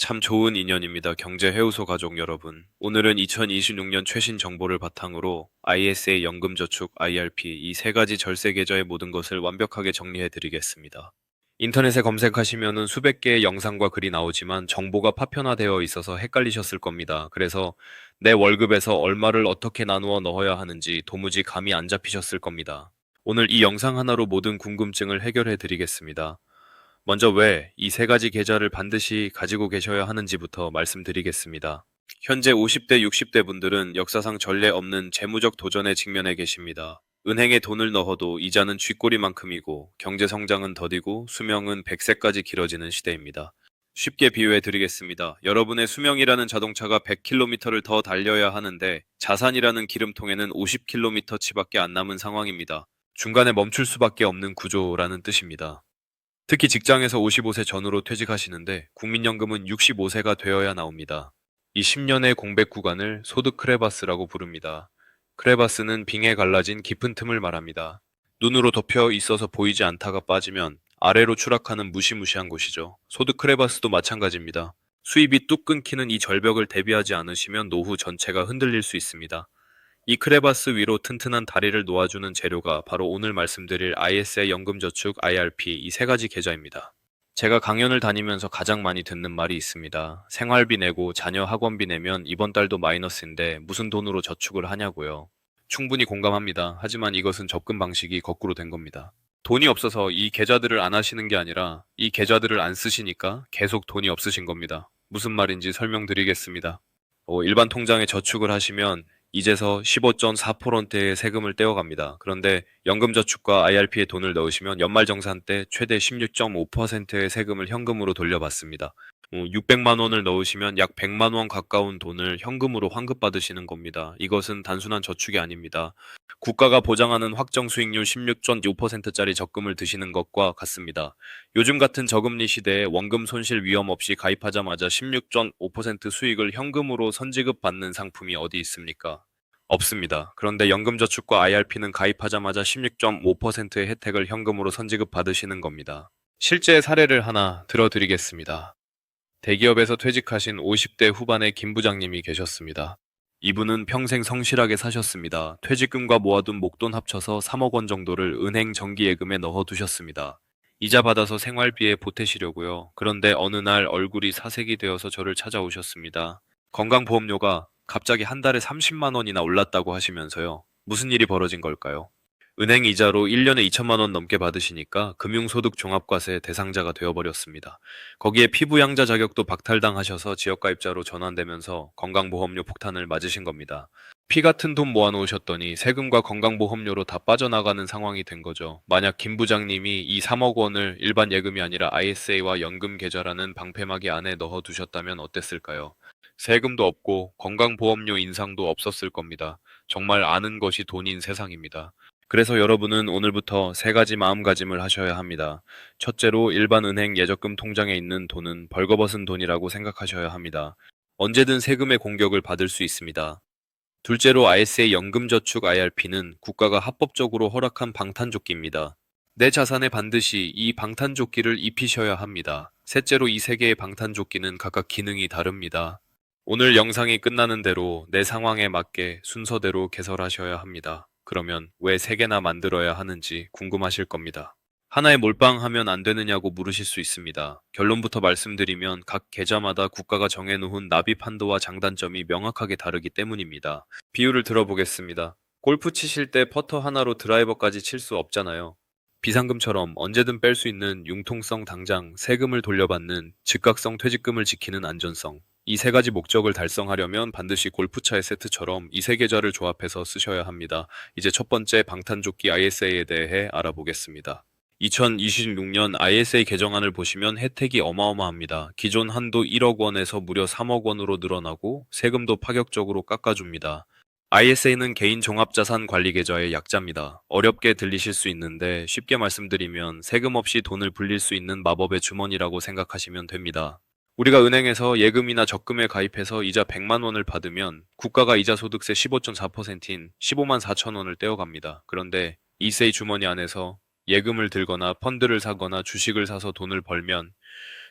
참 좋은 인연입니다. 경제해우소 가족 여러분. 오늘은 2026년 최신 정보를 바탕으로 ISA 연금저축, IRP 이 세 가지 절세 계좌의 모든 것을 완벽하게 정리해 드리겠습니다. 인터넷에 검색하시면은 수백 개의 영상과 글이 나오지만 정보가 파편화되어 있어서 헷갈리셨을 겁니다. 그래서 내 월급에서 얼마를 어떻게 나누어 넣어야 하는지 도무지 감이 안 잡히셨을 겁니다. 오늘 이 영상 하나로 모든 궁금증을 해결해 드리겠습니다. 먼저 왜 이 세 가지 계좌를 반드시 가지고 계셔야 하는지부터 말씀드리겠습니다. 현재 50대, 60대 분들은 역사상 전례 없는 재무적 도전에 직면해 계십니다. 은행에 돈을 넣어도 이자는 쥐꼬리만큼이고 경제 성장은 더디고 수명은 100세까지 길어지는 시대입니다. 쉽게 비유해 드리겠습니다. 여러분의 수명이라는 자동차가 100km를 더 달려야 하는데 자산이라는 기름통에는 50km치밖에 안 남은 상황입니다. 중간에 멈출 수밖에 없는 구조라는 뜻입니다. 특히 직장에서 55세 전후로 퇴직하시는데 국민연금은 65세가 되어야 나옵니다. 이 10년의 공백 구간을 소득 크레바스라고 부릅니다. 크레바스는 빙에 갈라진 깊은 틈을 말합니다. 눈으로 덮여 있어서 보이지 않다가 빠지면 아래로 추락하는 무시무시한 곳이죠. 소득 크레바스도 마찬가지입니다. 수입이 뚝 끊기는 이 절벽을 대비하지 않으시면 노후 전체가 흔들릴 수 있습니다. 이 크레바스 위로 튼튼한 다리를 놓아주는 재료가 바로 오늘 말씀드릴 ISA 연금저축 IRP 이 세 가지 계좌입니다. 제가 강연을 다니면서 가장 많이 듣는 말이 있습니다. 생활비 내고 자녀 학원비 내면 이번 달도 마이너스인데 무슨 돈으로 저축을 하냐고요. 충분히 공감합니다. 하지만 이것은 접근 방식이 거꾸로 된 겁니다. 돈이 없어서 이 계좌들을 안 하시는 게 아니라 이 계좌들을 안 쓰시니까 계속 돈이 없으신 겁니다. 무슨 말인지 설명드리겠습니다. 일반 통장에 저축을 하시면 이제서 15.4%의 세금을 떼어갑니다. 그런데 연금저축과 IRP에 돈을 넣으시면 연말정산 때 최대 16.5%의 세금을 현금으로 돌려받습니다. 600만 원을 넣으시면 약 100만 원 가까운 돈을 현금으로 환급받으시는 겁니다. 이것은 단순한 저축이 아닙니다. 국가가 보장하는 확정 수익률 16.5%짜리 적금을 드시는 것과 같습니다. 요즘 같은 저금리 시대에 원금 손실 위험 없이 가입하자마자 16.5% 수익을 현금으로 선지급 받는 상품이 어디 있습니까? 없습니다. 그런데 연금저축과 IRP는 가입하자마자 16.5%의 혜택을 현금으로 선지급 받으시는 겁니다. 실제 사례를 하나 들어드리겠습니다. 대기업에서 퇴직하신 50대 후반의 김 부장님이 계셨습니다. 이분은 평생 성실하게 사셨습니다. 퇴직금과 모아둔 목돈 합쳐서 3억 원 정도를 은행 정기예금에 넣어두셨습니다. 이자 받아서 생활비에 보태시려고요. 그런데 어느 날 얼굴이 사색이 되어서 저를 찾아오셨습니다. 건강보험료가 갑자기 한 달에 30만 원이나 올랐다고 하시면서요. 무슨 일이 벌어진 걸까요? 은행 이자로 1년에 2천만 원 넘게 받으시니까 금융소득 종합과세 대상자가 되어버렸습니다. 거기에 피부양자 자격도 박탈당하셔서 지역가입자로 전환되면서 건강보험료 폭탄을 맞으신 겁니다. 피 같은 돈 모아놓으셨더니 세금과 건강보험료로 다 빠져나가는 상황이 된 거죠. 만약 김 부장님이 이 3억 원을 일반 예금이 아니라 ISA와 연금 계좌라는 방패막이 안에 넣어두셨다면 어땠을까요? 세금도 없고 건강보험료 인상도 없었을 겁니다. 정말 아는 것이 돈인 세상입니다. 그래서 여러분은 오늘부터 세 가지 마음가짐을 하셔야 합니다. 첫째로 일반 은행 예적금 통장에 있는 돈은 벌거벗은 돈이라고 생각하셔야 합니다. 언제든 세금의 공격을 받을 수 있습니다. 둘째로 ISA 연금저축 IRP는 국가가 합법적으로 허락한 방탄조끼입니다. 내 자산에 반드시 이 방탄조끼를 입히셔야 합니다. 셋째로 이 세 개의 방탄조끼는 각각 기능이 다릅니다. 오늘 영상이 끝나는 대로 내 상황에 맞게 순서대로 개설하셔야 합니다. 그러면 왜 세 개나 만들어야 하는지 궁금하실 겁니다. 하나에 몰빵하면 안 되느냐고 물으실 수 있습니다. 결론부터 말씀드리면 각 계좌마다 국가가 정해놓은 납입 한도와 장단점이 명확하게 다르기 때문입니다. 비유를 들어보겠습니다. 골프 치실 때 퍼터 하나로 드라이버까지 칠 수 없잖아요. 비상금처럼 언제든 뺄 수 있는 융통성 당장 세금을 돌려받는 즉각성 퇴직금을 지키는 안전성. 이 세 가지 목적을 달성하려면 반드시 골프차의 세트처럼 이 세 계좌를 조합해서 쓰셔야 합니다. 이제 첫 번째 방탄조끼 ISA에 대해 알아보겠습니다. 2026년 ISA 개정안을 보시면 혜택이 어마어마합니다. 기존 한도 1억 원에서 무려 3억 원으로 늘어나고 세금도 파격적으로 깎아줍니다. ISA는 개인 종합자산 관리 계좌의 약자입니다. 어렵게 들리실 수 있는데 쉽게 말씀드리면 세금 없이 돈을 불릴 수 있는 마법의 주머니라고 생각하시면 됩니다. 우리가 은행에서 예금이나 적금에 가입해서 이자 100만 원을 받으면 국가가 이자 소득세 15.4%인 15만 4천 원을 떼어갑니다. 그런데 이세이 주머니 안에서 예금을 들거나 펀드를 사거나 주식을 사서 돈을 벌면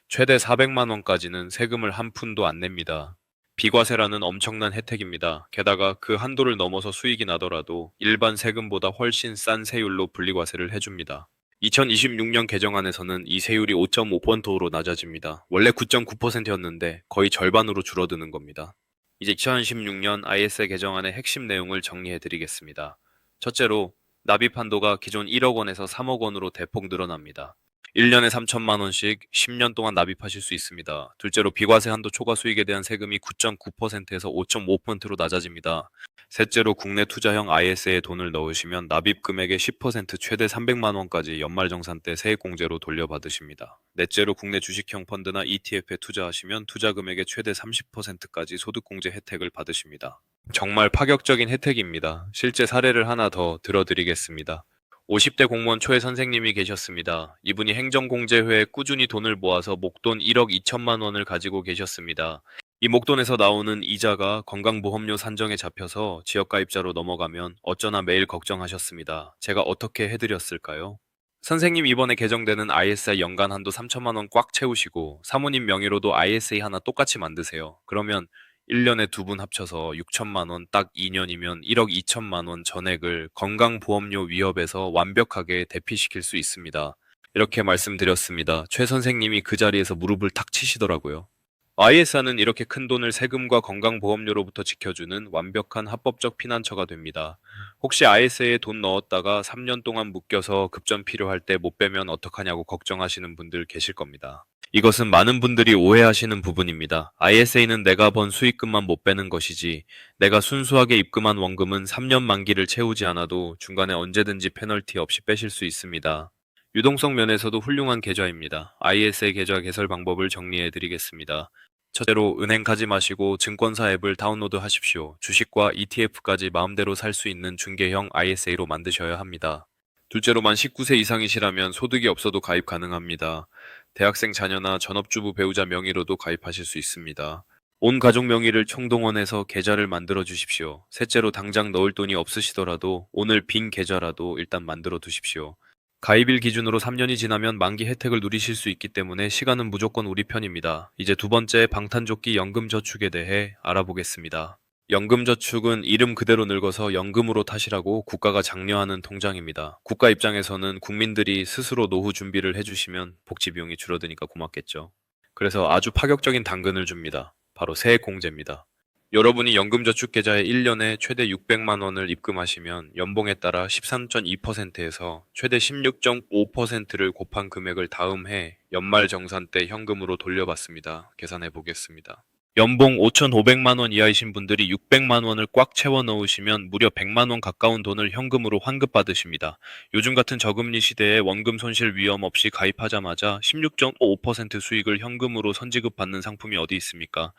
최대 400만 원까지는 세금을 한 푼도 안 냅니다. 비과세라는 엄청난 혜택입니다. 게다가 그 한도를 넘어서 수익이 나더라도 일반 세금보다 훨씬 싼 세율로 분리과세를 해줍니다. 2026년 개정안에서는 이 세율이 5.5%로 낮아집니다. 원래 9.9%였는데 거의 절반으로 줄어드는 겁니다. 이제 2016년 ISA 개정안의 핵심 내용을 정리해 드리겠습니다. 첫째로 납입 한도가 기존 1억 원에서 3억 원으로 대폭 늘어납니다. 1년에 3천만 원씩 10년 동안 납입하실 수 있습니다. 둘째로 비과세 한도 초과 수익에 대한 세금이 9.9%에서 5.5%로 낮아집니다. 셋째로 국내 투자형 ISA에 돈을 넣으시면 납입 금액의 10% 최대 300만 원까지 연말정산 때 세액공제로 돌려받으십니다. 넷째로 국내 주식형 펀드나 ETF에 투자하시면 투자 금액의 최대 30%까지 소득공제 혜택을 받으십니다. 정말 파격적인 혜택입니다. 실제 사례를 하나 더 들어드리겠습니다. 50대 공무원 초에 선생님이 계셨습니다. 이분이 행정공제회에 꾸준히 돈을 모아서 목돈 1억 2천만 원을 가지고 계셨습니다. 이 목돈에서 나오는 이자가 건강보험료 산정에 잡혀서 지역가입자로 넘어가면 어쩌나 매일 걱정하셨습니다. 제가 어떻게 해드렸을까요? 선생님 이번에 개정되는 ISA 연간 한도 3천만 원 꽉 채우시고 사모님 명의로도 ISA 하나 똑같이 만드세요. 그러면 1년에 두 분 합쳐서 6천만 원, 딱 2년이면 1억 2천만 원 전액을 건강보험료 위협에서 완벽하게 대피시킬 수 있습니다. 이렇게 말씀드렸습니다. 최 선생님이 그 자리에서 무릎을 탁 치시더라고요. ISA는 이렇게 큰 돈을 세금과 건강보험료로부터 지켜주는 완벽한 합법적 피난처가 됩니다. 혹시 ISA에 돈 넣었다가 3년 동안 묶여서 급전 필요할 때 못 빼면 어떡하냐고 걱정하시는 분들 계실 겁니다. 이것은 많은 분들이 오해하시는 부분입니다. ISA는 내가 번 수익금만 못 빼는 것이지, 내가 순수하게 입금한 원금은 3년 만기를 채우지 않아도 중간에 언제든지 페널티 없이 빼실 수 있습니다. 유동성 면에서도 훌륭한 계좌입니다. ISA 계좌 개설 방법을 정리해 드리겠습니다. 첫째로 은행 가지 마시고 증권사 앱을 다운로드 하십시오. 주식과 ETF까지 마음대로 살 수 있는 중개형 ISA로 만드셔야 합니다. 둘째로 만 19세 이상이시라면 소득이 없어도 가입 가능합니다. 대학생 자녀나 전업주부 배우자 명의로도 가입하실 수 있습니다. 온 가족 명의를 총동원해서 계좌를 만들어 주십시오. 셋째로 당장 넣을 돈이 없으시더라도 오늘 빈 계좌라도 일단 만들어 두십시오. 가입일 기준으로 3년이 지나면 만기 혜택을 누리실 수 있기 때문에 시간은 무조건 우리 편입니다. 이제 두 번째 방탄조끼 연금저축에 대해 알아보겠습니다. 연금저축은 이름 그대로 늙어서 연금으로 타시라고 국가가 장려하는 통장입니다. 국가 입장에서는 국민들이 스스로 노후 준비를 해주시면 복지 비용이 줄어드니까 고맙겠죠. 그래서 아주 파격적인 당근을 줍니다. 바로 세액공제입니다. 여러분이 연금저축 계좌에 1년에 최대 600만 원을 입금하시면 연봉에 따라 13.2%에서 최대 16.5%를 곱한 금액을 다음 해 연말정산 때 현금으로 돌려받습니다. 계산해 보겠습니다. 연봉 5,500만 원 이하이신 분들이 600만 원을 꽉 채워 넣으시면 무려 100만 원 가까운 돈을 현금으로 환급받으십니다. 요즘 같은 저금리 시대에 원금 손실 위험 없이 가입하자마자 16.5% 수익을 현금으로 선지급 받는 상품이 어디 있습니까?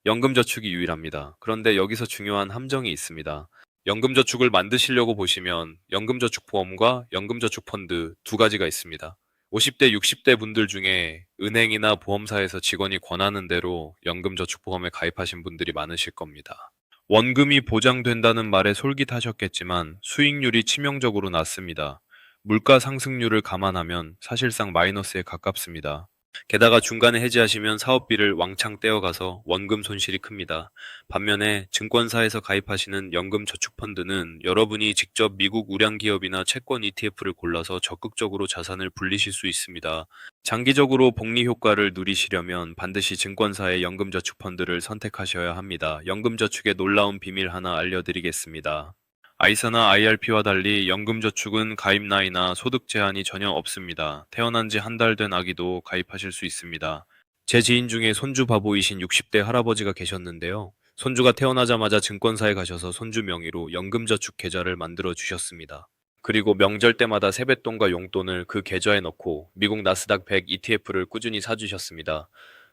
연금저축이 유일합니다. 그런데 여기서 중요한 함정이 있습니다. 연금저축을 만드시려고 보시면 연금저축보험과 연금저축펀드 두 가지가 있습니다. 50대, 60대 분들 중에 은행이나 보험사에서 직원이 권하는 대로 연금저축보험에 가입하신 분들이 많으실 겁니다. 원금이 보장된다는 말에 솔깃하셨겠지만 수익률이 치명적으로 낮습니다. 물가 상승률을 감안하면 사실상 마이너스에 가깝습니다. 게다가 중간에 해지하시면 사업비를 왕창 떼어가서 원금 손실이 큽니다. 반면에 증권사에서 가입하시는 연금저축펀드는 여러분이 직접 미국 우량기업이나 채권 ETF를 골라서 적극적으로 자산을 불리실 수 있습니다. 장기적으로 복리 효과를 누리시려면 반드시 증권사의 연금저축펀드를 선택하셔야 합니다. 연금저축의 놀라운 비밀 하나 알려드리겠습니다. 아이사나 IRP와 달리 연금저축은 가입 나이나 소득 제한이 전혀 없습니다. 태어난 지 한 달 된 아기도 가입하실 수 있습니다. 제 지인 중에 손주 바보이신 60대 할아버지가 계셨는데요. 손주가 태어나자마자 증권사에 가셔서 손주 명의로 연금저축 계좌를 만들어 주셨습니다. 그리고 명절 때마다 세뱃돈과 용돈을 그 계좌에 넣고 미국 나스닥 100 ETF를 꾸준히 사주셨습니다.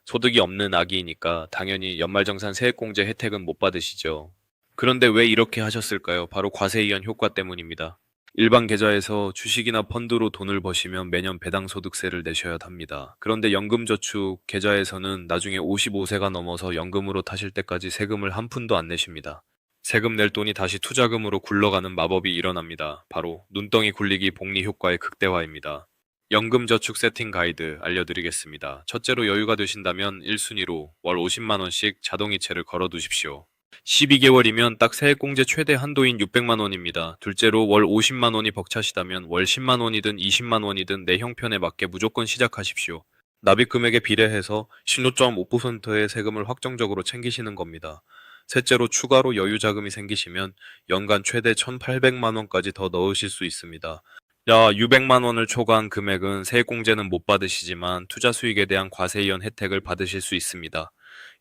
소득이 없는 아기이니까 당연히 연말정산 세액공제 혜택은 못 받으시죠. 그런데 왜 이렇게 하셨을까요? 바로 과세이연 효과 때문입니다. 일반 계좌에서 주식이나 펀드로 돈을 버시면 매년 배당소득세를 내셔야 합니다. 그런데 연금저축 계좌에서는 나중에 55세가 넘어서 연금으로 타실 때까지 세금을 한 푼도 안 내십니다. 세금 낼 돈이 다시 투자금으로 굴러가는 마법이 일어납니다. 바로 눈덩이 굴리기 복리 효과의 극대화입니다. 연금저축 세팅 가이드 알려드리겠습니다. 첫째로 여유가 되신다면 1순위로 월 50만원씩 자동이체를 걸어두십시오. 12개월이면 딱 세액공제 최대 한도인 600만원입니다. 둘째로 월 50만원이 벅차시다면 월 10만원이든 20만원이든 내 형편에 맞게 무조건 시작하십시오. 납입 금액에 비례해서 16.5%의 세금을 확정적으로 챙기시는 겁니다. 셋째로 추가로 여유 자금이 생기시면 연간 최대 1,800만원까지 더 넣으실 수 있습니다. 600만원을 초과한 금액은 세액공제는 못 받으시지만 투자 수익에 대한 과세이연 혜택을 받으실 수 있습니다.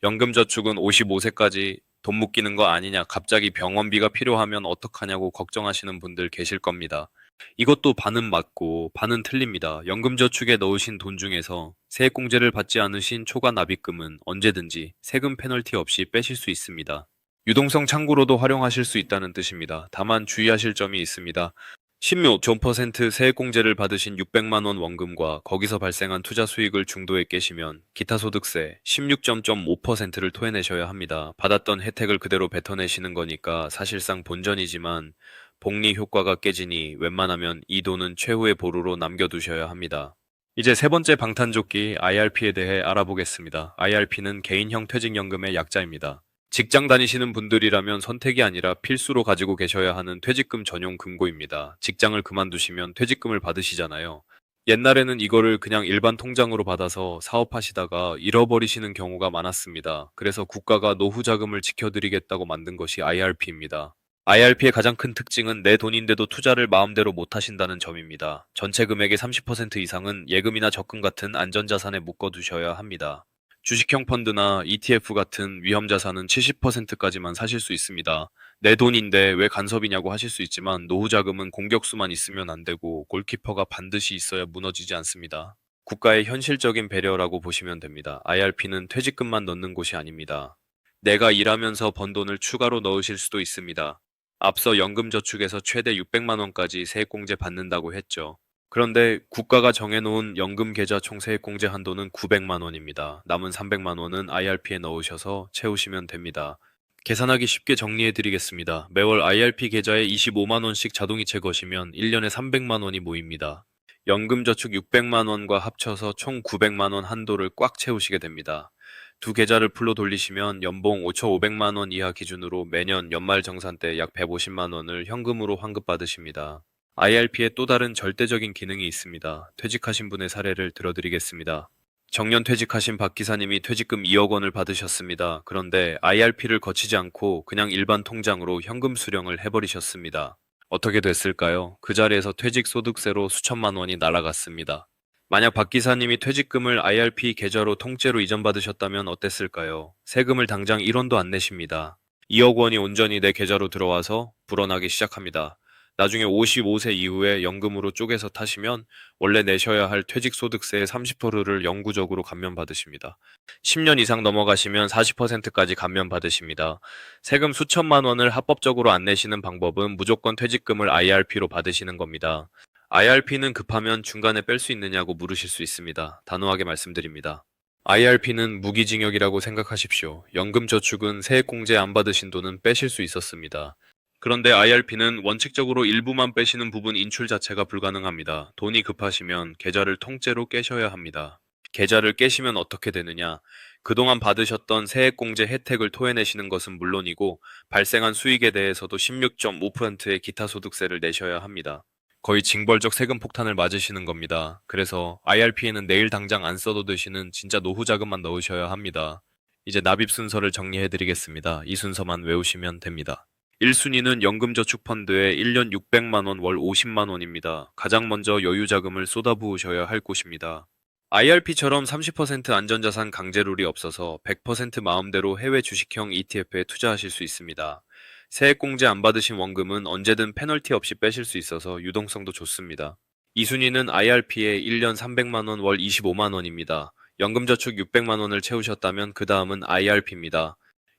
연금저축은 55세까지 돈 묶이는 거 아니냐, 갑자기 병원비가 필요하면 어떡하냐고 걱정하시는 분들 계실 겁니다. 이것도 반은 맞고 반은 틀립니다. 연금저축에 넣으신 돈 중에서 세액공제를 받지 않으신 초과 납입금은 언제든지 세금 페널티 없이 빼실 수 있습니다. 유동성 창구로도 활용하실 수 있다는 뜻입니다. 다만 주의하실 점이 있습니다. 16% 세액공제를 받으신 600만원 원금과 거기서 발생한 투자 수익을 중도에 깨시면 기타 소득세 16.5%를 토해내셔야 합니다. 받았던 혜택을 그대로 뱉어내시는 거니까 사실상 본전이지만 복리 효과가 깨지니 웬만하면 이 돈은 최후의 보루로 남겨두셔야 합니다. 이제 세 번째 방탄조끼 IRP에 대해 알아보겠습니다. IRP는 개인형 퇴직연금의 약자입니다. 직장 다니시는 분들이라면 선택이 아니라 필수로 가지고 계셔야 하는 퇴직금 전용 금고입니다. 직장을 그만두시면 퇴직금을 받으시잖아요. 옛날에는 이거를 그냥 일반 통장으로 받아서 사업하시다가 잃어버리시는 경우가 많았습니다. 그래서 국가가 노후 자금을 지켜드리겠다고 만든 것이 IRP입니다. IRP의 가장 큰 특징은 내 돈인데도 투자를 마음대로 못 하신다는 점입니다. 전체 금액의 30% 이상은 예금이나 적금 같은 안전자산에 묶어두셔야 합니다. 주식형 펀드나 ETF 같은 위험자산은 70%까지만 사실 수 있습니다. 내 돈인데 왜 간섭이냐고 하실 수 있지만 노후 자금은 공격수만 있으면 안 되고 골키퍼가 반드시 있어야 무너지지 않습니다. 국가의 현실적인 배려라고 보시면 됩니다. IRP는 퇴직금만 넣는 곳이 아닙니다. 내가 일하면서 번 돈을 추가로 넣으실 수도 있습니다. 앞서 연금저축에서 최대 600만 원까지 세액공제 받는다고 했죠. 그런데 국가가 정해놓은 연금계좌 총 세액공제 한도는 900만 원입니다. 남은 300만 원은 IRP에 넣으셔서 채우시면 됩니다. 계산하기 쉽게 정리해드리겠습니다. 매월 IRP 계좌에 25만 원씩 자동이체 거시면 1년에 300만 원이 모입니다. 연금저축 600만 원과 합쳐서 총 900만 원 한도를 꽉 채우시게 됩니다. 두 계좌를 풀로 돌리시면 연봉 5,500만 원 이하 기준으로 매년 연말정산 때 약 150만 원을 현금으로 환급받으십니다. IRP에 또 다른 절대적인 기능이 있습니다. 퇴직하신 분의 사례를 들어드리겠습니다. 정년 퇴직하신 박 기사님이 퇴직금 2억 원을 받으셨습니다. 그런데 IRP를 거치지 않고 그냥 일반 통장으로 현금 수령을 해버리셨습니다. 어떻게 됐을까요? 그 자리에서 퇴직소득세로 수천만 원이 날아갔습니다. 만약 박 기사님이 퇴직금을 IRP 계좌로 통째로 이전받으셨다면 어땠을까요? 세금을 당장 1원도 안 내십니다. 2억 원이 온전히 내 계좌로 들어와서 불어나기 시작합니다. 나중에 55세 이후에 연금으로 쪼개서 타시면 원래 내셔야 할 퇴직소득세의 30%를 영구적으로 감면받으십니다. 10년 이상 넘어가시면 40%까지 감면받으십니다. 세금 수천만 원을 합법적으로 안 내시는 방법은 무조건 퇴직금을 IRP로 받으시는 겁니다. IRP는 급하면 중간에 뺄 수 있느냐고 물으실 수 있습니다. 단호하게 말씀드립니다. IRP는 무기징역이라고 생각하십시오. 연금저축은 세액공제 안 받으신 돈은 빼실 수 있었습니다. 그런데 IRP는 원칙적으로 일부만 빼시는 부분 인출 자체가 불가능합니다. 돈이 급하시면 계좌를 통째로 깨셔야 합니다. 계좌를 깨시면 어떻게 되느냐? 그동안 받으셨던 세액공제 혜택을 토해내시는 것은 물론이고 발생한 수익에 대해서도 16.5%의 기타 소득세를 내셔야 합니다. 거의 징벌적 세금 폭탄을 맞으시는 겁니다. 그래서 IRP에는 내일 당장 안 써도 되시는 진짜 노후 자금만 넣으셔야 합니다. 이제 납입 순서를 정리해드리겠습니다. 이 순서만 외우시면 됩니다. 1순위는 연금저축펀드에 1년 600만 원, 월 50만 원입니다. 가장 먼저 여유자금을 쏟아부으셔야 할 곳입니다. IRP처럼 30% 안전자산 강제룰이 없어서 100% 마음대로 해외 주식형 ETF에 투자하실 수 있습니다. 세액공제 안 받으신 원금은 언제든 페널티 없이 빼실 수 있어서 유동성도 좋습니다. 2순위는 IRP에 1년 300만 원, 월 25만 원입니다. 연금저축 600만 원을 채우셨다면 그 다음은 IRP입니다.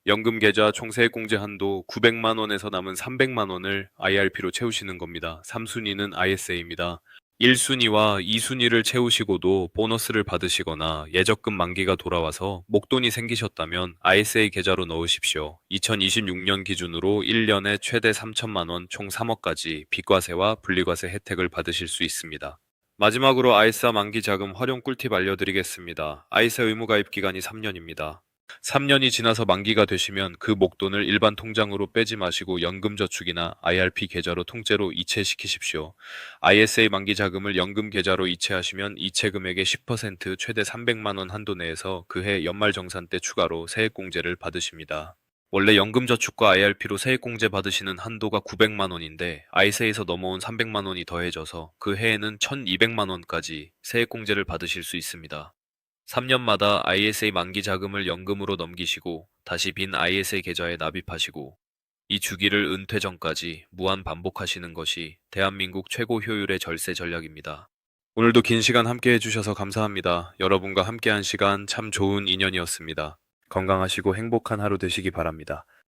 연금계좌 총 세액공제 한도 900만 원에서 남은 300만 원을 IRP로 채우시는 겁니다. 3순위는 ISA입니다. 1순위와 2순위를 채우시고도 보너스를 받으시거나 예적금 만기가 돌아와서 목돈이 생기셨다면 ISA 계좌로 넣으십시오. 2026년 기준으로 1년에 최대 3천만 원, 총 3억까지 비과세와 분리과세 혜택을 받으실 수 있습니다. 마지막으로 아이사 만기 자금 활용 꿀팁 알려드리겠습니다. 아이사 의무 가입 기간이 3년입니다. 3년이 지나서 만기가 되시면 그 목돈을 일반 통장으로 빼지 마시고 연금저축이나 IRP 계좌로 통째로 이체시키십시오. ISA 만기 자금을 연금 계좌로 이체하시면 이체 금액의 10% 최대 300만 원 한도 내에서 그해 연말정산 때 추가로 세액공제를 받으십니다. 원래 연금저축과 IRP로 세액공제 받으시는 한도가 900만 원인데 ISA에서 넘어온 300만 원이 더해져서 그 해에는 1200만 원까지 세액공제를 받으실 수 있습니다. 3년마다 ISA 만기 자금을 연금으로 넘기시고 다시 빈 ISA 계좌에 납입하시고 이 주기를 은퇴 전까지 무한 반복하시는 것이 대한민국 최고 효율의 절세 전략입니다. 오늘도 긴 시간 함께 해주셔서 감사합니다. 여러분과 함께한 시간 참 좋은 인연이었습니다. 건강하시고 행복한 하루 되시기 바랍니다.